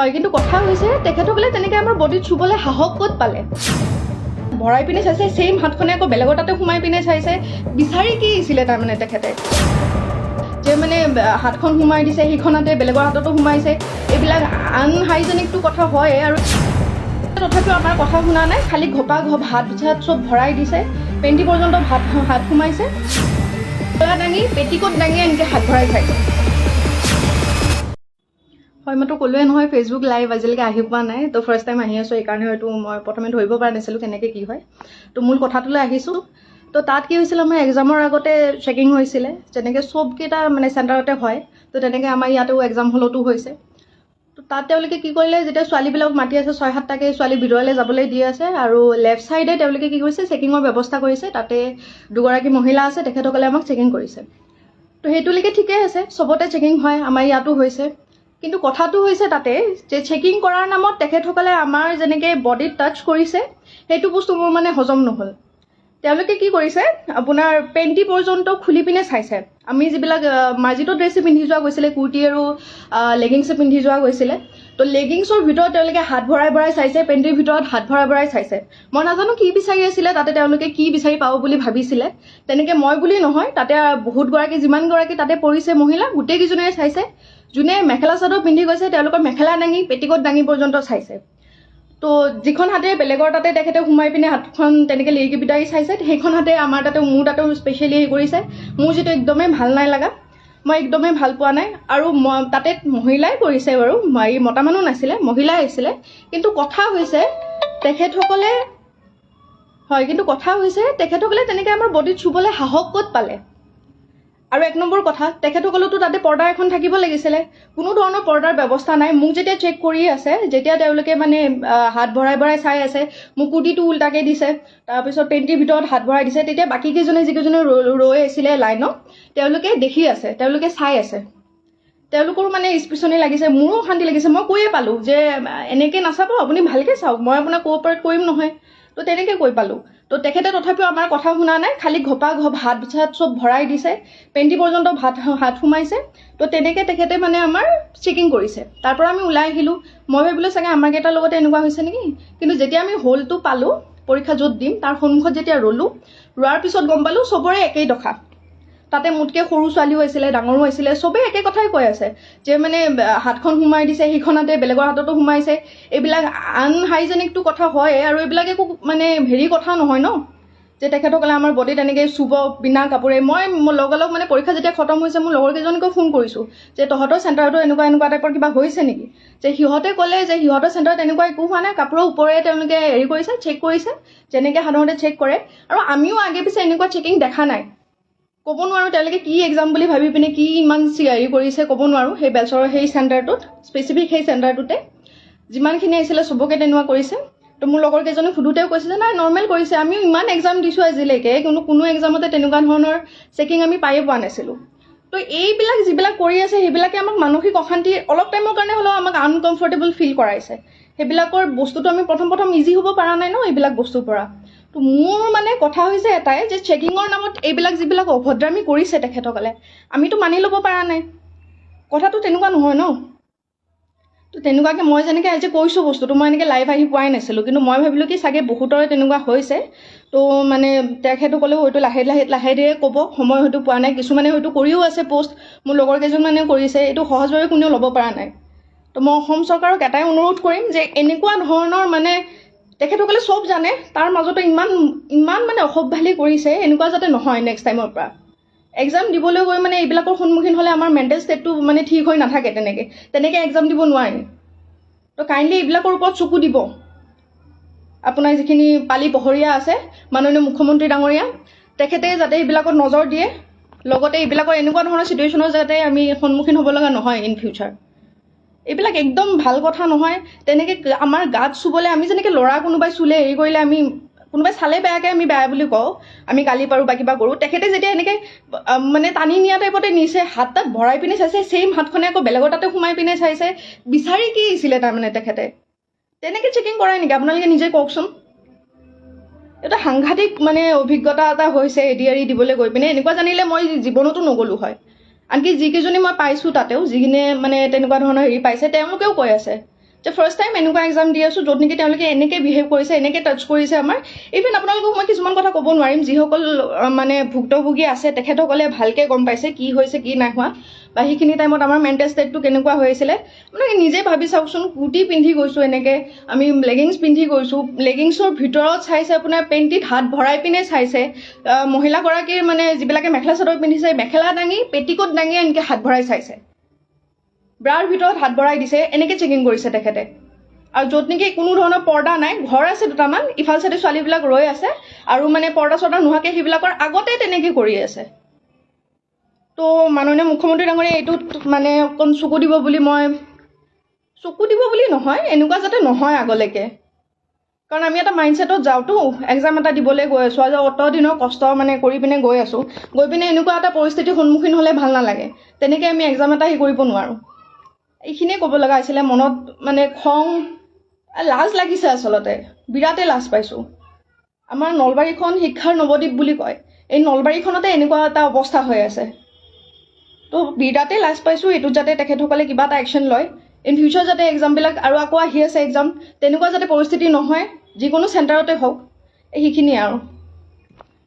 হয়, কিন্তু কথা হৈছে তেখেতসকলে তেনেকৈ আমাৰ বডিত চুবলৈ সাহস ক'ত পালে? ভৰাই পিনে চাইছে, ছেইম হাতখনে আকৌ বেলেগৰ তাতে সোমাই পিনে চাইছে, বিচাৰি কি আছিলে তাৰমানে তেখেতে যে মানে হাতখন সোমাই দিছে, সেইখনতে বেলেগৰ হাততো সোমাইছে। এইবিলাক আনহাইজেনিকটো কথা হয়, আৰু তথাপিও আমাৰ কথা শুনা নাই। খালি ঘপা ঘপ হাত চাত চব ভৰাই দিছে, পেণ্টি পৰ্যন্ত হাত সোমাইছে, দাঙি পেটিকোট দাঙি এনেকৈ হাত ভৰাই চাইছে। হয়, মইতো ক'লোৱে নহয়, ফেচবুক লাইভ আজিলৈকে আহি পোৱা নাই। তো ফাৰ্ষ্ট টাইম আহি আছোঁ, সেইকাৰণে হয়তো মই প্ৰথমে ধৰিব পৰা নাছিলোঁ কেনেকৈ কি হয়। তো মূল কথাটোলৈ আহিছোঁ। তো তাত কি হৈছিলে, আমাৰ এক্সামৰ আগতে চেকিং হৈছিলে, যেনেকৈ চবকেইটা মানে চেণ্টাৰতে হয়। তো তেনেকৈ আমাৰ ইয়াতেও এক্সাম হলতো হৈছে। তো তাত তেওঁলোকে কি কৰিলে, যেতিয়া ছোৱালীবিলাকক মাতি আছে 6-7টাকৈ ছোৱালী ভিতৰলৈ যাবলৈ দি আছে, আৰু লেফ্ট ছাইডে তেওঁলোকে কি কৰিছে, চেকিঙৰ ব্যৱস্থা কৰিছে। তাতে দুগৰাকী মহিলা আছে, তেখেতসকলে আমাক চেকিং কৰিছে। তো সেইটোলৈকে ঠিকেই আছে, চবতে চেকিং হয়, আমাৰ ইয়াতো হৈছে। কিন্তু কথাটো হৈছে তাতে যে চেকিং কৰাৰ নামত তেখেতসকলে আমাৰ যেনেকৈ বডিত টাচ কৰিছে, সেইটো বস্তু মোৰ মানে হজম নহ'ল। তেওঁলোকে কি কৰিছে, আপোনাৰ পেণ্টি পৰ্যন্ত খুলি পিনে চাইছে। আমি যিবিলাক মাৰ্জিত ড্ৰেছে পিন্ধি যোৱা গৈছিলে, কুৰ্তি আৰু লেগিংছে পিন্ধি যোৱা গৈছিলে, তো লেগিংছৰ ভিতৰত তেওঁলোকে হাত ভৰাই ভৰাই চাইছে, পেণ্টিৰ ভিতৰত হাত ভৰাই ভৰাই চাইছে। মই নাজানো কি বিচাৰি আছিলে তাতে, তেওঁলোকে কি বিচাৰি পাব বুলি ভাবিছিলে। তেনেকৈ মই বুলি নহয়, তাতে বহুতগৰাকী যিমানগৰাকী তাতে পৰিছে মহিলা, গোটেইকেইজনীয়ে চাইছে। যোনে মেখেলা চাদৰ পিন্ধি গৈছে, তেওঁলোকৰ মেখেলা দাঙি পেটিকোট দাঙি পৰ্যন্ত চাইছে। তো যিখন হাতে বেলেগৰ তাতে তেখেতে সোমাই পিনে হাতখন তেনেকৈ লিৰিকি বিদাৰি চাইছে, সেইখন হাতে আমাৰ তাতে, মোৰ তাতেও স্পেচিয়েলি হেৰি কৰিছে। মোৰ যিটো একদমেই ভাল নাই লগা, মই একদমেই ভাল পোৱা নাই। আৰু তাতে মহিলাই কৰিছে বাৰু, মতা মানুহ নাছিলে, মহিলাই আছিলে। কিন্তু কথা হৈছে তেখেতসকলে তেনেকৈ আমাৰ বডিত চুবলৈ সাহস ক'ত পালে? আৰু এক নম্বৰ কথা, তেখেতসকলেতো তাতে পৰ্দা এখন থাকিব লাগিছিলে, কোনো ধৰণৰ পৰ্দাৰ ব্যৱস্থা নাই। মোক যেতিয়া চেক কৰি আছে, যেতিয়া তেওঁলোকে মানে হাত ভৰাই ভৰাই চাই আছে, মোক কুৰ্তিটো উল্টাকৈ দিছে, তাৰপিছত পেণ্টিৰ ভিতৰত হাত ভৰাই দিছে, তেতিয়া বাকীকেইজনে যিকেইজনে ৰৈ আছিলে লাইনত, তেওঁলোকে দেখি আছে, তেওঁলোকে চাই আছে। তেওঁলোকৰো মানে স্পিচনি লাগিছে, মোৰো অশান্তি লাগিছে। মই কৈয়ে পালোঁ যে এনেকৈ নাচাব, আপুনি ভালকৈ চাওক, মই আপোনাক কোঅপাৰেট কৰিম নহয়। তো তেনেকৈ কৈ পালোঁ। তো তেখেতে তথাপিও আমাৰ কথা শুনা নাই, খালি ঘপা ঘপ হাত চাত চব ভৰাই দিছে, পেণ্টি পৰ্যন্ত হাত সোমাইছে। তো তেনেকৈ তেখেতে মানে আমাৰ চেকিং কৰিছে। তাৰ পৰা আমি ওলাই আহিলোঁ। মই ভাবিলোঁ চাগে আমাৰ কেইটাৰ লগতে এনেকুৱা হৈছে নেকি। কিন্তু যেতিয়া আমি হলটো পালোঁ, পৰীক্ষা য'ত দিম তাৰ সন্মুখত যেতিয়া ৰ'লোঁ, ৰোৱাৰ পিছত গম পালোঁ চবৰে একেই দশা। তাতে মোতকৈ সৰু ছোৱালীও আছিলে, ডাঙৰো আছিলে, চবেই একে কথাই কৈ আছে যে মানে হাতখন সোমাই দিছে, সেইখনতে বেলেগৰ হাততো সোমাইছে। এইবিলাক আনহাইজেনিকটো কথা হয়, আৰু এইবিলাক একো মানে হেৰি কথা নহয় ন, যে তেখেতসকলে আমাৰ বডিত এনেকৈ চুব বিনা কাপোৰে। মই লগালগ মানে পৰীক্ষা যেতিয়া খতম হৈছে, মোৰ লগৰ কেইজনীকো ফোন কৰিছোঁ যে তহঁতৰ চেণ্টাৰতো এনেকুৱা টাইপৰ কিবা হৈছে নেকি। যে সিহঁতে ক'লে যে সিহঁতৰ চেণ্টাৰত এনেকুৱা একো হোৱা নাই, কাপোৰৰ ওপৰে তেওঁলোকে হেৰি কৰিছে, চেক কৰিছে, যেনেকৈ সাধাৰণতে চেক কৰে। আৰু আমিও আগে পিছে এনেকুৱা চেকিং দেখা নাই। ক'ব নোৱাৰোঁ তেওঁলোকে কি এক্সাম বুলি ভাবি পিনে কি ইমান হেৰি কৰিছে, ক'ব নোৱাৰোঁ। সেই বেলচৰৰ সেই চেণ্টাৰটোত, স্পেচিফিক সেই চেণ্টাৰটোতে যিমানখিনি আহিছিলে চবকে তেনেকুৱা কৰিছে। তো মোৰ লগৰ কেইজনে সুধোতেও কৈছে যে নাই, নৰ্মেল কৰিছে, আমিও ইমান এক্সাম দিছোঁ আজিলৈকে, কোনো এক্সামতে তেনেকুৱা ধৰণৰ চেকিং আমি পায়ে পোৱা নাছিলোঁ। তো এইবিলাক যিবিলাক কৰি আছে, সেইবিলাকে আমাক মানসিক অশান্তি অলপ টাইমৰ কাৰণে হ'লেও আমাক আনকমফৰ্টেবল ফিল কৰাইছে। সেইবিলাকৰ বস্তুটো আমি প্ৰথম ইজি হ'ব পৰা নাই ন এইবিলাক বস্তুৰ পৰা। তো মোৰ মানে কথা হৈছে এটাই, যে চেকিঙৰ নামত এইবিলাক যিবিলাক অভদ্ৰামী কৰিছে তেখেতসকলে, আমিতো মানি ল'ব পৰা নাই। কথাটো তেনেকুৱা নহয় ন। তো তেনেকুৱাকৈ মই যেনেকৈ আজি কৈছোঁ বস্তুটো, মই এনেকৈ লাইভ আহি পোৱাই নাছিলোঁ। কিন্তু মই ভাবিলোঁ কি চাগে বহুতৰে তেনেকুৱা হৈছে। তো মানে তেখেতসকলেও হয়তো লাহে ধীৰে ক'ব, সময় হয়তো পোৱা নাই। কিছুমানে হয়তো কৰিও আছে পোষ্ট, মোৰ লগৰ কেইজনমানেও কৰিছে। এইটো সহজভাৱে কোনেও ল'ব পৰা নাই। তো মই অসম চৰকাৰক এটাই অনুৰোধ কৰিম যে এনেকুৱা ধৰণৰ মানে তেখেতসকলে চব জানে, তাৰ মাজতে ইমান মানে অসভ্যালি কৰিছে, এনেকুৱা যাতে নহয় নেক্সট টাইমৰ পৰা। এক্সাম দিবলৈ গৈ মানে এইবিলাকৰ সন্মুখীন হ'লে আমাৰ মেণ্টেল ষ্টেটটো মানে ঠিক হৈ নাথাকে। তেনেকৈ এক্সাম দিব নোৱাৰি। তো কাইণ্ডলি এইবিলাকৰ ওপৰত চকু দিব। আপোনাৰ যিখিনি পালি পহৰীয়া আছে, মাননীয় মুখ্যমন্ত্ৰী ডাঙৰীয়া, তেখেতে যাতে এইবিলাকত নজৰ দিয়ে, লগতে এইবিলাকৰ এনেকুৱা ধৰণৰ চিটুৱেশ্যনৰ যাতে আমি সন্মুখীন হ'ব লগা নহয় ইন ফিউচাৰ। এইবিলাক একদম ভাল কথা নহয়। তেনেকৈ আমাৰ গাত চুবলৈ, আমি যেনেকৈ ল'ৰা কোনোবাই চুলে হেৰি কৰিলে, আমি কোনোবাই চালে বেয়াকৈ আমি বেয়া বুলি কওঁ, আমি গালি পাৰোঁ বা কিবা কৰোঁ। তেখেতে যেতিয়া এনেকৈ মানে টানি নিয়া টাইপতে নিছে, হাত তাত ভৰাই পিনে চাইছে, ছেইম হাতখনে আকৌ বেলেগৰ তাতে সোমাই পিনে চাইছে, বিচাৰি কি আছিলে তাৰমানে তেখেতে। তেনেকৈ চেকিং কৰাই নেকি আপোনালোকে নিজে কওকচোন। এটা সাংঘাতিক মানে অভিজ্ঞতা এটা হৈছে এডিআৰই দিবলৈ গৈ পিনে। এনেকুৱা জানিলে মই জীৱনতো নগ'লোঁ হয়। আনকি যিকেইজনী মই পাইছোঁ তাতেও, যিখিনিয়ে মানে তেনেকুৱা ধৰণৰ হেৰি পাইছে, তেওঁলোকেও কৈ আছে যে ফাৰ্ষ্ট টাইম এনেকুৱা এক্সাম দি আছোঁ য'ত নেকি তেওঁলোকে এনেকৈ বিহেভ কৰিছে, এনেকৈ টাচ কৰিছে আমাৰ। ইভেন আপোনালোকক মই কিছুমান কথা ক'ব নোৱাৰিম, যিসকল মানে ভুক্তভোগী আছে তেখেতসকলে ভালকৈ গম পাইছে কি হৈছে কি নাই হোৱা, বা সেইখিনি টাইমত আমাৰ মেণ্টেল ষ্টেটটো কেনেকুৱা হৈ আছিলে। আপোনালোকে নিজে ভাবি চাওকচোন, কুৰ্তি পিন্ধি গৈছোঁ এনেকৈ, আমি লেগিংছ পিন্ধি গৈছোঁ, লেগিংছৰ ভিতৰত চাইছে আপোনাৰ পেণ্টিত হাত ভৰাই পিনে চাইছে, মহিলাগৰাকীৰ মানে যিবিলাকে মেখেলা চাদৰ পিন্ধিছে মেখেলা দাঙি পেটিকোট দাঙি এনেকৈ হাত ভৰাই চাইছে, ব্ৰাৰ ভিতৰত হাত ভৰাই দিছে, এনেকৈ চেকিং কৰিছে তেখেতে। আৰু য'ত নেকি কোনো ধৰণৰ পৰ্দা নাই, ঘৰ আছে দুটামান, ইফাল চাইডে ছোৱালীবিলাক ৰৈ আছে আৰু মানে পৰ্দা চৰ্দা নোহোৱাকৈ সেইবিলাকৰ আগতে তেনেকৈ কৰি আছে। তো মাননীয় মুখ্যমন্ত্ৰী ডাঙৰীয়া এইটোত মানে অকণ চকু দিব বুলি নহয়, এনেকুৱা যাতে নহয় আগলৈকে। কাৰণ আমি এটা মাইণ্ডছেটত যাওঁতো, এক্সাম এটা দিবলৈ গৈ আছোঁ, আজি অত দিনৰ কষ্ট মানে কৰি পিনে গৈ আছোঁ, গৈ পিনে এনেকুৱা এটা পৰিস্থিতিৰ সন্মুখীন হ'লে ভাল নালাগে। তেনেকৈ আমি এক্সাম এটা হেৰি কৰিব নোৱাৰোঁ। এইখিনিয়ে ক'ব লগা হৈছিলে। মনত মানে খং, লাজ লাগিছে, আচলতে বিৰাটেই লাজ পাইছোঁ। আমাৰ নলবাৰীখন শিক্ষাৰ নৱদ্বীপ বুলি কয়, এই নলবাৰীখনতে এনেকুৱা এটা অৱস্থা হৈ আছে। তো বিৰাটেই লাজ পাইছোঁ। এইটোত যাতে তেখেতসকলে কিবা এটা একশ্যন লয়, ইন ফিউচাৰ যাতে এক্সামবিলাক আৰু আকৌ আহি আছে এক্সাম, তেনেকুৱা যাতে পৰিস্থিতি নহয়, যিকোনো চেণ্টাৰতে হওক। সেইখিনিয়ে আৰু।